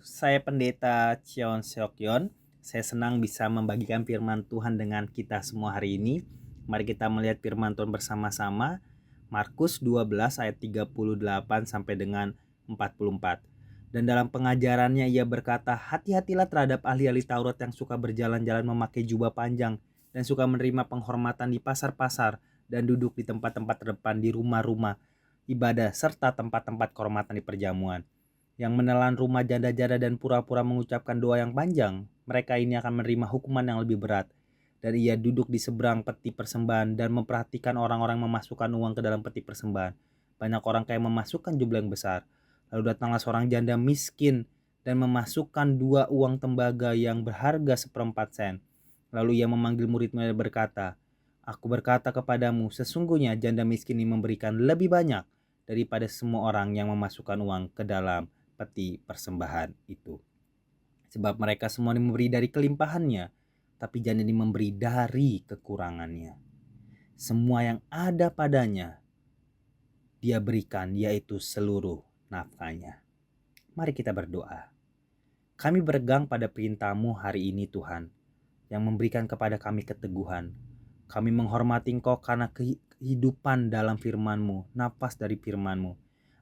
saya Pendeta Cheon Seokyeon. Saya senang bisa membagikan firman Tuhan dengan kita semua hari ini. Mari kita melihat firman Tuhan bersama-sama. Markus 12 ayat 38 sampai dengan 44. Dan dalam pengajarannya ia berkata, hati-hatilah terhadap ahli-ahli Taurat yang suka berjalan-jalan memakai jubah panjang dan suka menerima penghormatan di pasar-pasar dan duduk di tempat-tempat terdepan di rumah-rumah ibadah serta tempat-tempat kehormatan di perjamuan, yang menelan rumah janda-janda dan pura-pura mengucapkan doa yang panjang. Mereka ini akan menerima hukuman yang lebih berat. Dan ia duduk di seberang peti persembahan dan memperhatikan orang-orang memasukkan uang ke dalam peti persembahan. Banyak orang kaya memasukkan jumlah yang besar. Lalu datanglah seorang janda miskin dan memasukkan 2 uang tembaga yang berharga 1/4 sen. Lalu ia memanggil murid-murid dan berkata, Aku berkata kepadamu, sesungguhnya janda miskin ini memberikan lebih banyak daripada semua orang yang memasukkan uang ke dalam peti persembahan itu. Sebab mereka semua memberi dari kelimpahannya, tapi janda ini memberi dari kekurangannya. Semua yang ada padanya dia berikan, yaitu seluruh nafkahnya. Mari kita berdoa. Kami berpegang pada perintah-Mu hari ini Tuhan, yang memberikan kepada kami keteguhan. Kami menghormati Engkau karena kehidupan dalam firman-Mu, napas dari firman-Mu,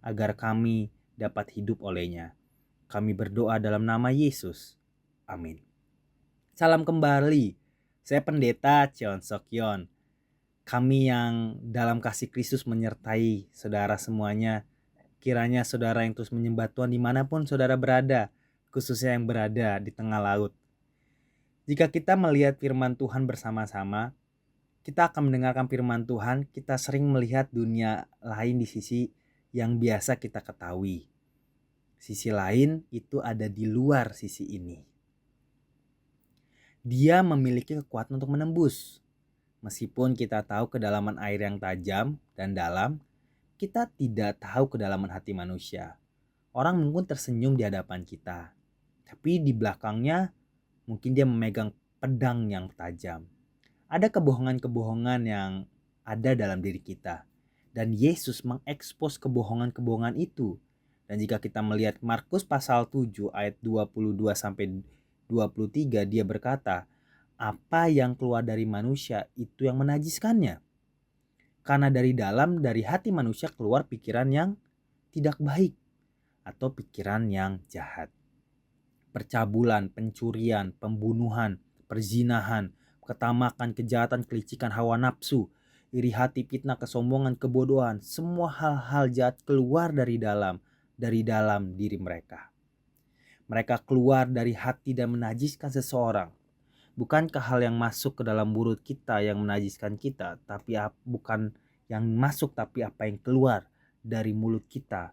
agar kami dapat hidup olehnya. Kami berdoa dalam nama Yesus. Amin. Salam kembali. Saya Pendeta Cheon Seokyeon. Kami yang dalam kasih Kristus menyertai saudara semuanya. Kiranya saudara yang terus menyembah Tuhan dimanapun saudara berada, khususnya yang berada di tengah laut. Jika kita melihat firman Tuhan bersama-sama, kita akan mendengarkan firman Tuhan, kita sering melihat dunia lain di sisi yang biasa kita ketahui. Sisi lain itu ada di luar sisi ini. Dia memiliki kekuatan untuk menembus. Meskipun kita tahu kedalaman air yang tajam dan dalam, kita tidak tahu kedalaman hati manusia. Orang mungkin tersenyum di hadapan kita, tapi di belakangnya mungkin dia memegang pedang yang tajam. Ada kebohongan-kebohongan yang ada dalam diri kita. Dan Yesus mengekspos kebohongan-kebohongan itu. Dan jika kita melihat Markus pasal 7 ayat 22 sampai 23, dia berkata, apa yang keluar dari manusia itu yang menajiskannya. Karena dari dalam, dari hati manusia keluar pikiran yang tidak baik atau pikiran yang jahat. Percabulan, pencurian, pembunuhan, perzinahan, ketamakan, kejahatan, kelicikan, hawa nafsu, iri hati, fitnah, kesombongan, kebodohan, semua hal-hal jahat keluar dari dalam diri mereka. Mereka keluar dari hati dan menajiskan seseorang. Bukankah hal yang masuk ke dalam mulut kita yang menajiskan kita, tapi bukan yang masuk tapi apa yang keluar dari mulut kita,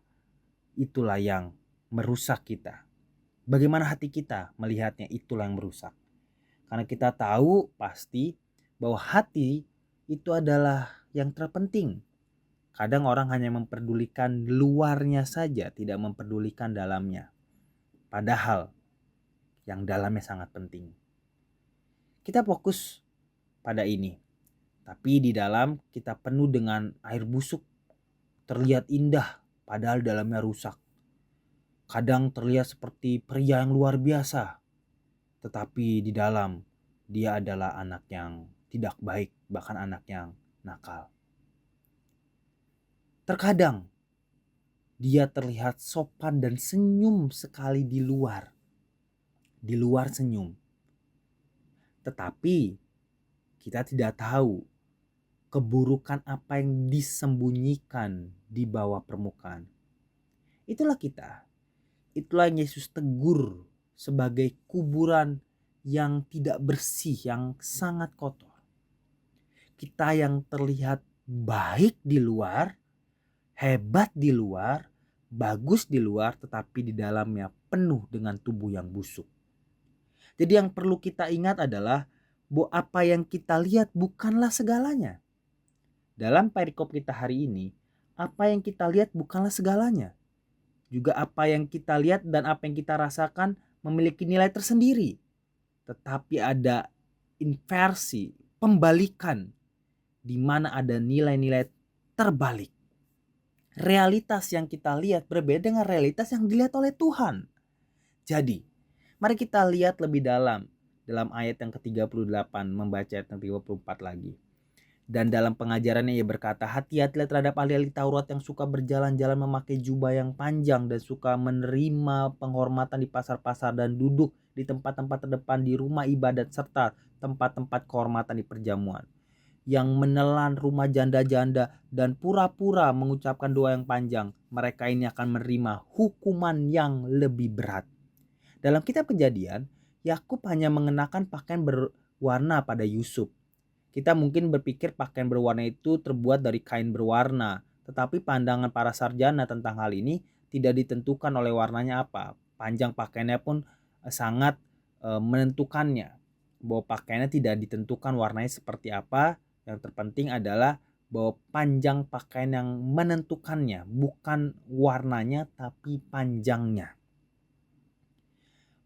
itulah yang merusak kita. Bagaimana hati kita melihatnya, itulah yang merusak. Karena kita tahu pasti bahwa hati itu adalah yang terpenting. Kadang orang hanya memperdulikan luarnya saja, tidak memperdulikan dalamnya. Padahal yang dalamnya sangat penting. Kita fokus pada ini. Tapi di dalam kita penuh dengan air busuk. Terlihat indah, padahal dalamnya rusak. Kadang terlihat seperti pria yang luar biasa, tetapi di dalam dia adalah anak yang tidak baik, bahkan anak yang nakal. Terkadang dia terlihat sopan dan senyum sekali di luar senyum. Tetapi kita tidak tahu keburukan apa yang disembunyikan di bawah permukaan. Itulah kita. Itulah yang Yesus tegur sebagai kuburan yang tidak bersih, yang sangat kotor. Kita yang terlihat baik di luar, hebat di luar, bagus di luar, tetapi di dalamnya penuh dengan tubuh yang busuk. Jadi yang perlu kita ingat adalah bahwa apa yang kita lihat bukanlah segalanya. Dalam perikop kita hari ini, apa yang kita lihat bukanlah segalanya. Juga apa yang kita lihat dan apa yang kita rasakan memiliki nilai tersendiri. Tetapi ada inversi, pembalikan, di mana ada nilai-nilai terbalik. Realitas yang kita lihat berbeda dengan realitas yang dilihat oleh Tuhan. Jadi, mari kita lihat lebih dalam ayat yang ke-38, membaca ayat yang 34 lagi. Dan dalam pengajarannya ia berkata, hati-hatilah terhadap ahli-ahli Taurat yang suka berjalan-jalan memakai jubah yang panjang dan suka menerima penghormatan di pasar-pasar dan duduk di tempat-tempat terdepan di rumah ibadat serta tempat-tempat kehormatan di perjamuan. Yang menelan rumah janda-janda dan pura-pura mengucapkan doa yang panjang, mereka ini akan menerima hukuman yang lebih berat. Dalam kitab Kejadian, Yakub hanya mengenakan pakaian berwarna pada Yusuf. Kita mungkin berpikir pakaian berwarna itu terbuat dari kain berwarna, tetapi pandangan para sarjana tentang hal ini tidak ditentukan oleh warnanya apa. Panjang pakaiannya pun sangat menentukannya. Bahwa pakaiannya tidak ditentukan warnanya seperti apa, yang terpenting adalah bahwa panjang pakaian yang menentukannya, bukan warnanya tapi panjangnya.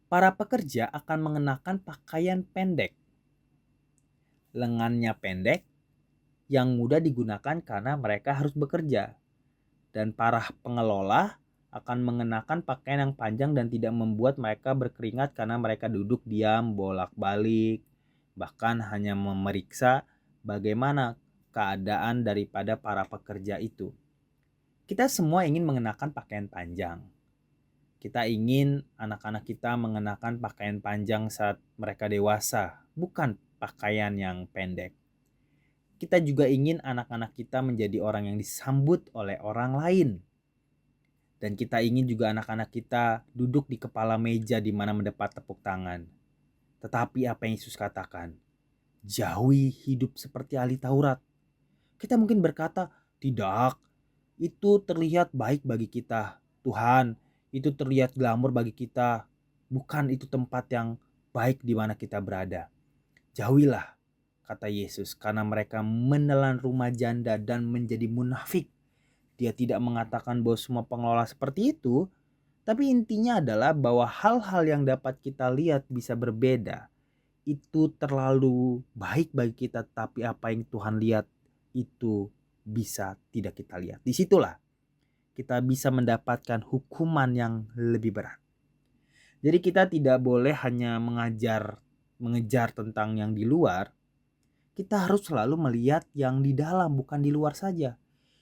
Para pekerja akan mengenakan pakaian pendek, lengannya pendek, yang mudah digunakan karena mereka harus bekerja. Dan para pengelola akan mengenakan pakaian yang panjang dan tidak membuat mereka berkeringat karena mereka duduk diam bolak-balik, bahkan hanya memeriksa bagaimana keadaan daripada para pekerja itu. Kita semua ingin mengenakan pakaian panjang. Kita ingin anak-anak kita mengenakan pakaian panjang saat mereka dewasa, bukan pakaian yang pendek. Kita juga ingin anak-anak kita menjadi orang yang disambut oleh orang lain. Dan kita ingin juga anak-anak kita duduk di kepala meja di mana mendapat tepuk tangan. Tetapi apa yang Yesus katakan? Jauhi hidup seperti ahli Taurat. Kita mungkin berkata, tidak, itu terlihat baik bagi kita. Tuhan, itu terlihat glamor bagi kita. Bukan itu tempat yang baik di mana kita berada. Jauhilah, kata Yesus, karena mereka menelan rumah janda dan menjadi munafik. Dia tidak mengatakan bahwa semua pengelola seperti itu, tapi intinya adalah bahwa hal-hal yang dapat kita lihat bisa berbeda. Itu terlalu baik bagi kita, tapi apa yang Tuhan lihat itu bisa tidak kita lihat. Disitulah kita bisa mendapatkan hukuman yang lebih berat. Jadi kita tidak boleh hanya mengejar tentang yang di luar. Kita harus selalu melihat yang di dalam, bukan di luar saja.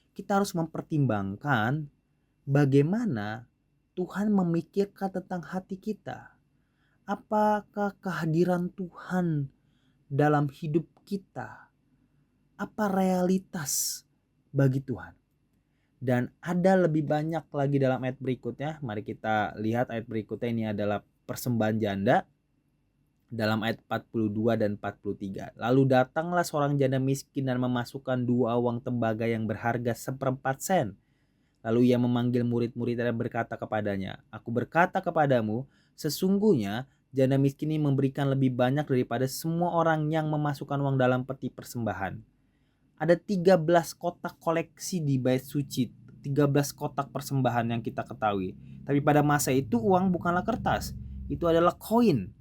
Kita harus mempertimbangkan bagaimana Tuhan memikirkan tentang hati kita. Apakah kehadiran Tuhan dalam hidup kita? Apa realitas bagi Tuhan? Dan ada lebih banyak lagi dalam ayat berikutnya. Mari kita lihat ayat berikutnya, ini adalah persembahan janda. Dalam ayat 42 dan 43. Lalu datanglah seorang janda miskin dan memasukkan 2 uang tembaga yang berharga 1/4 sen. Lalu ia memanggil murid-murid dan berkata kepadanya, aku berkata kepadamu, sesungguhnya janda miskin ini memberikan lebih banyak daripada semua orang yang memasukkan uang dalam peti persembahan. Ada 13 kotak koleksi di bait suci, 13 kotak persembahan yang kita ketahui. Tapi pada masa itu uang bukanlah kertas, itu adalah koin.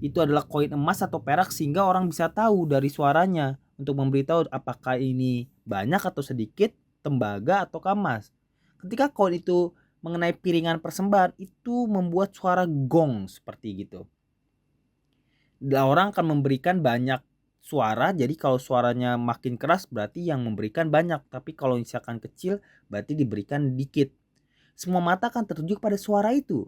Itu adalah koin emas atau perak sehingga orang bisa tahu dari suaranya untuk memberitahu apakah ini banyak atau sedikit, tembaga atau emas. Ketika koin itu mengenai piringan persembahan, itu membuat suara gong seperti gitu. Dan orang akan memberikan banyak suara, jadi kalau suaranya makin keras berarti yang memberikan banyak, tapi kalau misalkan kecil berarti diberikan dikit. Semua mata akan tertuju pada suara itu.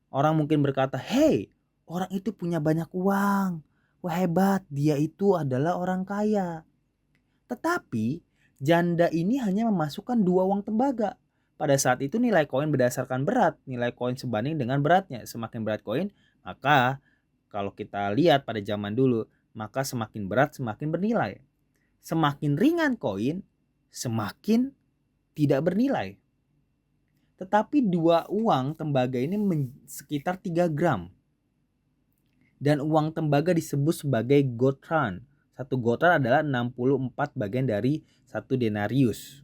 Orang mungkin berkata, hey, orang itu punya banyak uang. Wah hebat, dia itu adalah orang kaya. Tetapi janda ini hanya memasukkan 2 uang tembaga. Pada saat itu nilai koin berdasarkan berat. Nilai koin sebanding dengan beratnya. Semakin berat koin, maka kalau kita lihat pada zaman dulu, maka semakin berat semakin bernilai. Semakin ringan koin, semakin tidak bernilai. Tetapi 2 uang tembaga ini sekitar 3 gram. Dan uang tembaga disebut sebagai gotran. 1 gotran adalah 64 bagian dari 1 denarius.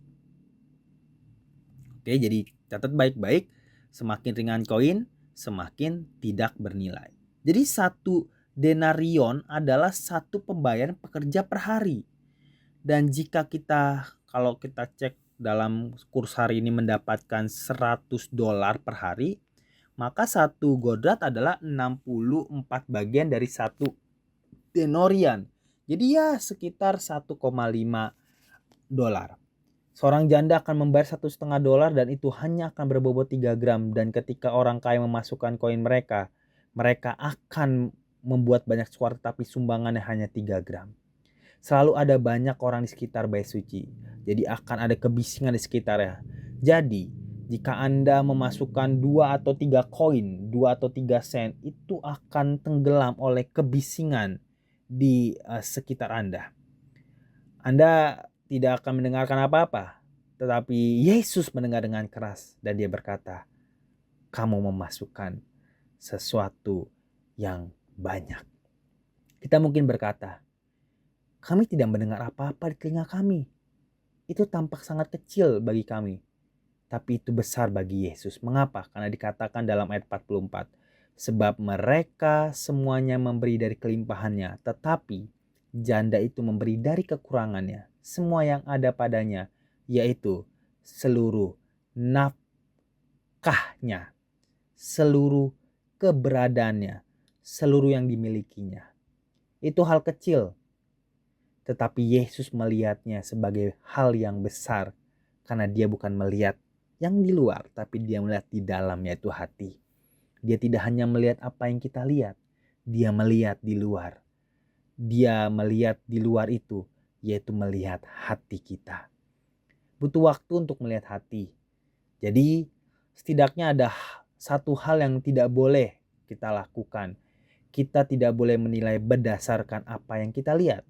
Oke, jadi catat baik-baik. Semakin ringan koin, semakin tidak bernilai. Jadi 1 denarion adalah 1 pembayaran pekerja per hari. Dan jika kalau kita cek dalam kurs hari ini mendapatkan $100 per hari, maka 1 godrat adalah 64 bagian dari 1 denorian. Jadi ya sekitar 1,5 dolar. Seorang janda akan membayar $1,5 dan itu hanya akan berbobot 3 gram. Dan ketika orang kaya memasukkan koin mereka, mereka akan membuat banyak suara tetapi sumbangannya hanya 3 gram. Selalu ada banyak orang di sekitar bait suci. Jadi akan ada kebisingan di sekitarnya. Jadi jika Anda memasukkan 2 atau 3 koin, 2 atau 3 sen, itu akan tenggelam oleh kebisingan di sekitar Anda. Anda tidak akan mendengarkan apa-apa. Tetapi Yesus mendengar dengan keras dan dia berkata, kamu memasukkan sesuatu yang banyak. Kita mungkin berkata, kami tidak mendengar apa-apa di telinga kami. Itu tampak sangat kecil bagi kami. Tapi itu besar bagi Yesus. Mengapa? Karena dikatakan dalam ayat 44. Sebab mereka semuanya memberi dari kelimpahannya. Tetapi janda itu memberi dari kekurangannya. Semua yang ada padanya. Yaitu seluruh nafkahnya. Seluruh keberadaannya. Seluruh yang dimilikinya. Itu hal kecil. Tetapi Yesus melihatnya sebagai hal yang besar. Karena dia bukan melihat yang di luar. Tapi dia melihat di dalam, yaitu hati. Dia tidak hanya melihat apa yang kita lihat. Dia melihat di luar. Dia melihat di luar itu. Yaitu melihat hati kita. Butuh waktu untuk melihat hati. Jadi setidaknya ada satu hal yang tidak boleh kita lakukan. Kita tidak boleh menilai berdasarkan apa yang kita lihat.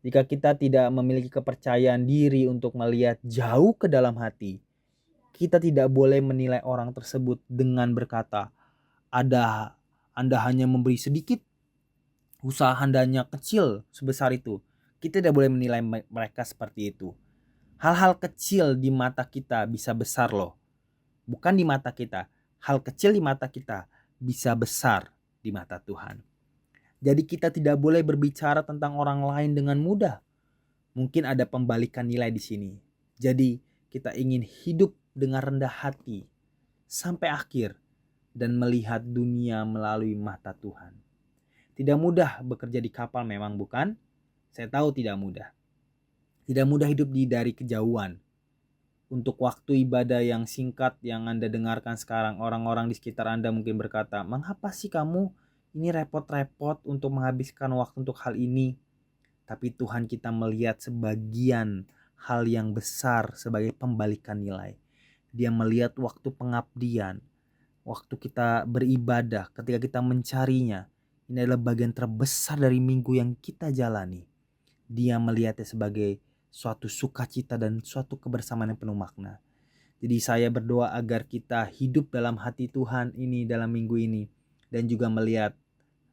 Jika kita tidak memiliki kepercayaan diri untuk melihat jauh ke dalam hati, kita tidak boleh menilai orang tersebut dengan berkata, Anda hanya memberi sedikit, usaha Andanya kecil sebesar itu. Kita tidak boleh menilai mereka seperti itu. Hal-hal kecil di mata kita bisa besar loh. Bukan di mata kita. Hal kecil di mata kita bisa besar di mata Tuhan. Jadi kita tidak boleh berbicara tentang orang lain dengan mudah. Mungkin ada pembalikan nilai di sini. Jadi kita ingin hidup dengan rendah hati sampai akhir dan melihat dunia melalui mata Tuhan. Tidak mudah bekerja di kapal memang bukan? Saya tahu tidak mudah. Tidak mudah hidup dari kejauhan. Untuk waktu ibadah yang singkat yang Anda dengarkan sekarang, orang-orang di sekitar Anda mungkin berkata, mengapa sih kamu ini repot-repot untuk menghabiskan waktu untuk hal ini? Tapi Tuhan kita melihat sebagian hal yang besar sebagai pembalikan nilai. Dia melihat waktu pengabdian, waktu kita beribadah, ketika kita mencarinya. Ini adalah bagian terbesar dari minggu yang kita jalani. Dia melihatnya sebagai suatu sukacita dan suatu kebersamaan yang penuh makna. Jadi saya berdoa agar kita hidup dalam hati Tuhan ini dalam minggu ini. Dan juga melihat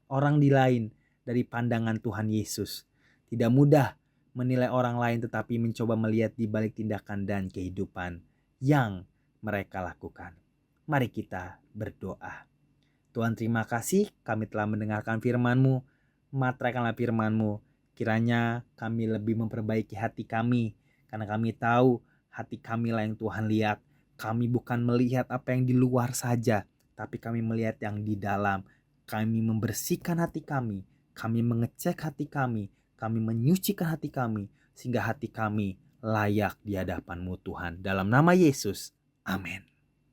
orang di lain dari pandangan Tuhan Yesus. Tidak mudah menilai orang lain tetapi mencoba melihat di balik tindakan dan kehidupan yang mereka lakukan. Mari kita berdoa. Tuhan terima kasih kami telah mendengarkan firman-Mu. Materaikanlah firman-Mu. Kiranya kami lebih memperbaiki hati kami. Karena kami tahu hati kami lah yang Tuhan lihat. Kami bukan melihat apa yang di luar saja. Tapi kami melihat yang di dalam. Kami membersihkan hati kami. Kami mengecek hati kami. Kami menyucikan hati kami. Sehingga hati kami layak di hadapan-Mu Tuhan. Dalam nama Yesus. Amin.